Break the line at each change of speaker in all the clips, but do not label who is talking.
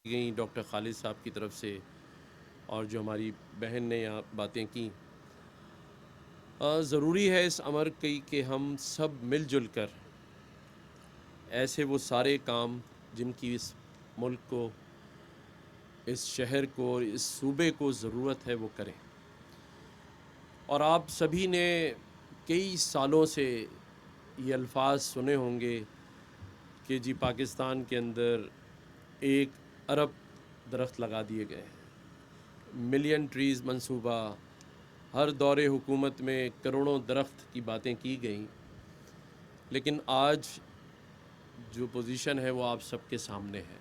گئیں ڈاکٹر خالد صاحب کی طرف سے، اور جو ہماری بہن نے یہاں باتیں کیں، ضروری ہے اس امر کی کہ ہم سب مل جل کر ایسے وہ سارے کام جن کی اس ملک کو، اس شہر کو اور اس صوبے کو ضرورت ہے وہ کریں۔ اور آپ سبھی نے کئی سالوں سے یہ الفاظ سنے ہوں گے کہ جی پاکستان کے اندر 1 ارب درخت لگا دیے گئے ہیں، ملین ٹریز منصوبہ، ہر دور حکومت میں کروڑوں درخت کی باتیں کی گئیں، لیکن آج جو پوزیشن ہے وہ آپ سب کے سامنے ہے۔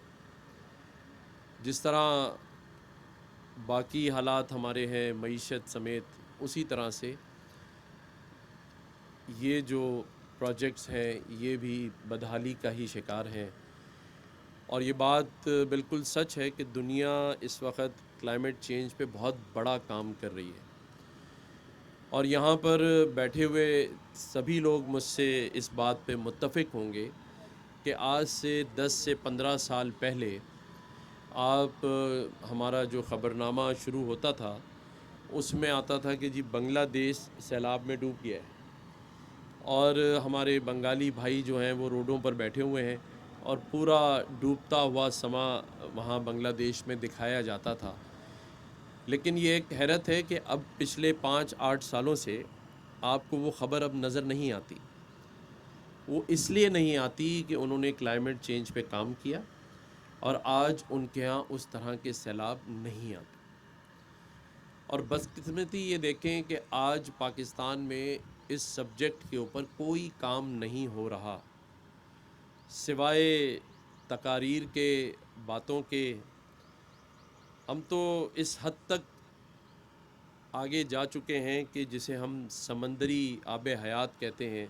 جس طرح باقی حالات ہمارے ہیں معیشت سمیت، اسی طرح سے یہ جو پروجیکٹس ہیں یہ بھی بدحالی کا ہی شکار ہیں۔ اور یہ بات بالکل سچ ہے کہ دنیا اس وقت کلائمیٹ چینج پہ بہت بڑا کام کر رہی ہے، اور یہاں پر بیٹھے ہوئے سبھی لوگ مجھ سے اس بات پہ متفق ہوں گے کہ آج سے 10 سے 15 سال پہلے آپ ہمارا جو خبرنامہ شروع ہوتا تھا اس میں آتا تھا کہ جی بنگلہ دیش سیلاب میں ڈوب گیا ہے، اور ہمارے بنگالی بھائی جو ہیں وہ روڈوں پر بیٹھے ہوئے ہیں اور پورا ڈوبتا ہوا سما وہاں بنگلہ دیش میں دکھایا جاتا تھا۔ لیکن یہ ایک حیرت ہے کہ اب پچھلے 5-8 سالوں سے آپ کو وہ خبر اب نظر نہیں آتی۔ وہ اس لیے نہیں آتی کہ انہوں نے کلائمیٹ چینج پہ کام کیا، اور آج ان کے ہاں اس طرح کے سیلاب نہیں آتے۔ اور بدقسمتی یہ دیکھیں کہ آج پاکستان میں اس سبجیکٹ کے اوپر کوئی کام نہیں ہو رہا، سوائے تقاریر کے، باتوں کے۔ ہم تو اس حد تک آگے جا چکے ہیں کہ جسے ہم سمندری آب حیات کہتے ہیں،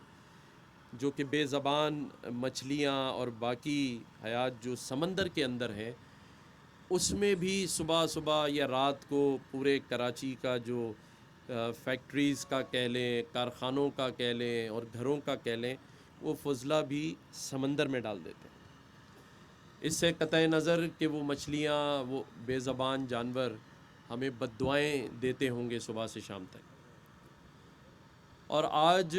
جو کہ بے زبان مچھلیاں اور باقی حیات جو سمندر کے اندر ہیں، اس میں بھی صبح صبح یا رات کو پورے کراچی کا جو فیکٹریز کا کہہ لیں، کارخانوں کا کہہ لیں اور گھروں کا کہہ لیں، وہ فضلہ بھی سمندر میں ڈال دیتے ہیں۔ اس سے قطع نظر کہ وہ مچھلیاں، وہ بے زبان جانور ہمیں بد دعائیں دیتے ہوں گے صبح سے شام تک۔ اور آج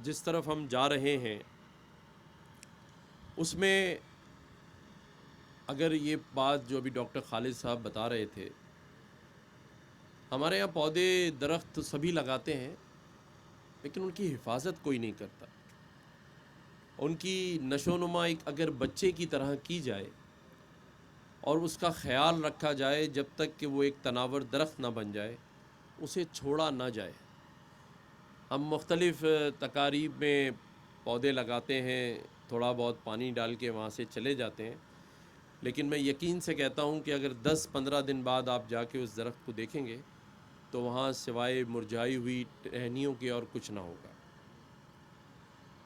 جس طرف ہم جا رہے ہیں اس میں اگر یہ بات جو ابھی ڈاکٹر خالد صاحب بتا رہے تھے، ہمارے یہاں پودے درخت سبھی لگاتے ہیں لیکن ان کی حفاظت کوئی نہیں کرتا۔ ان کی نشو نما ایک اگر بچے کی طرح کی جائے اور اس کا خیال رکھا جائے جب تک کہ وہ ایک تناور درخت نہ بن جائے، اسے چھوڑا نہ جائے۔ ہم مختلف تقاریب میں پودے لگاتے ہیں، تھوڑا بہت پانی ڈال کے وہاں سے چلے جاتے ہیں، لیکن میں یقین سے کہتا ہوں کہ اگر 10-15 دن بعد آپ جا کے اس درخت کو دیکھیں گے تو وہاں سوائے مرجھائی ہوئی ٹہنیوں کے اور کچھ نہ ہوگا۔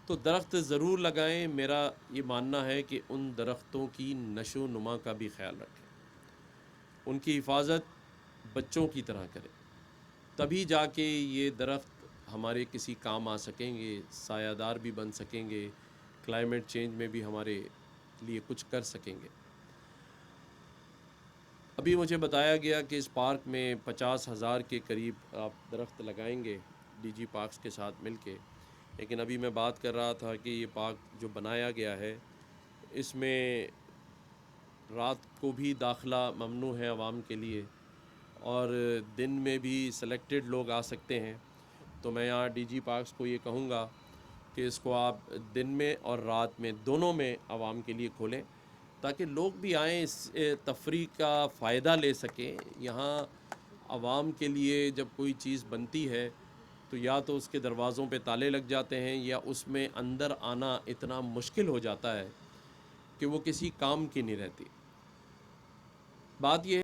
تو درخت ضرور لگائیں، میرا یہ ماننا ہے کہ ان درختوں کی نشو و نما کا بھی خیال رکھیں، ان کی حفاظت بچوں کی طرح کریں، تبھی جا کے یہ درخت ہمارے کسی کام آ سکیں گے، سایہ دار بھی بن سکیں گے، کلائمیٹ چینج میں بھی ہمارے لیے کچھ کر سکیں گے۔ ابھی مجھے بتایا گیا کہ اس پارک میں 50,000 کے قریب آپ درخت لگائیں گے ڈی جی پارکس کے ساتھ مل کے، لیکن ابھی میں بات کر رہا تھا کہ یہ پارک جو بنایا گیا ہے اس میں رات کو بھی داخلہ ممنوع ہے عوام کے لیے، اور دن میں بھی سلیکٹڈ لوگ آ سکتے ہیں۔ تو میں یہاں ڈی جی پارکس کو یہ کہوں گا کہ اس کو آپ دن میں اور رات میں دونوں میں عوام کے لیے کھولیں، تاکہ لوگ بھی آئیں، اس تفریح کا فائدہ لے سکیں۔ یہاں عوام کے لیے جب کوئی چیز بنتی ہے تو یا تو اس کے دروازوں پہ تالے لگ جاتے ہیں یا اس میں اندر آنا اتنا مشکل ہو جاتا ہے کہ وہ کسی کام کی نہیں رہتی۔ بات یہ